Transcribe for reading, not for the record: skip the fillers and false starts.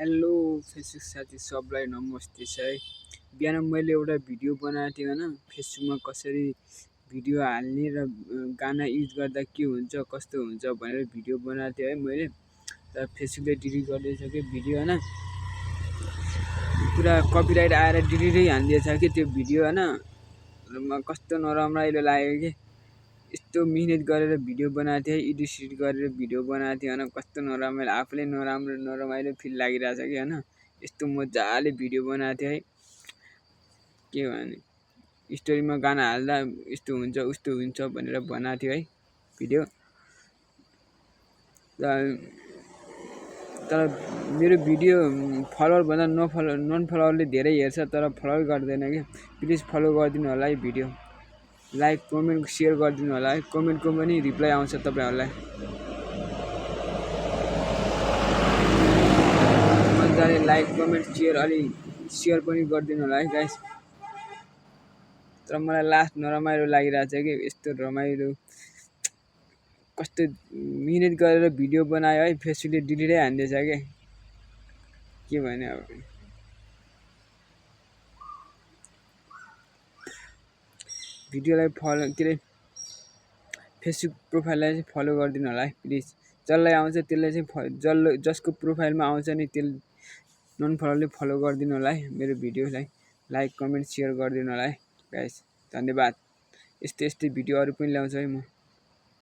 Hello Facebook साथी सबलाई नमस्ते छ है। बिहान मैले एउटा भिडियो बनाएको थिएँ होइन, फेसबुकमा कसरी भिडियो हाल्ने र गाना युज गर्दा के हुन्छ कस्तो हुन्छ भनेर भिडियो बनाएको थिएँ है मैले। तर फेसबुकले डिलिट गरिदिएछ कि भिडियो होइन, पुरा कपिराइट आएर डिलिटै हानिदिएछ कि त्यो भिडियो होइन। कस्तो नरमाइलो लाग्यो कि यस्तो मिहिनेत गरेर भिडियो बनाएको थिएँ, एडिट गरेर भिडियो बनाएको थिएँ होइन। कस्तो नरमाइलो, आफूले नरमाइलो फिल लागिरहेछ कि होइन। यस्तो मजाले भिडियो बनाएको थिएँ है। के भने स्टोरीमा गाना हाल्दा यस्तो हुन्छ उस्तो हुन्छ भनेर बनाएको थियो है भिडियो। तर मेरो भिडियो फलोवर भन्दा नन फलोवरले धेरै हेर्छ तर फलो गर्दैन कि। प्लिज फलो गरिदिनु होला है। भिडियो लाइक कमेन्ट सेयर गरिदिनु होला है। कमेन्टको पनि रिप्लाई आउँछ तपाईहरुलाई। मजाले लाइक कमेन्ट सेयर पनि गरिदिनु होला है गाइस। तर मलाई लास्ट नरमाइलो लागिरहेछ कि यस्तो रमाइलो कस्तो मिहिनेत गरेर भिडियो बनायो है, फेसबुकले डिलिटै हान्दिएछ के भने अब। भिडियोलाई फलो के अरे फेसबुक प्रोफाइललाई चाहिँ फलो गरिदिनु होला है प्लिज। जसलाई आउँछ त्यसले चाहिँ जसको प्रोफाइलमा आउँछ नि त्यसले नन फलोले फलो गरिदिनु होला है मेरो भिडियोलाई। लाइक कमेन्ट सेयर गरिदिनु होला है गाइस। धन्यवाद। यस्तै भिडियो अरु पनि ल्याउँछु है म।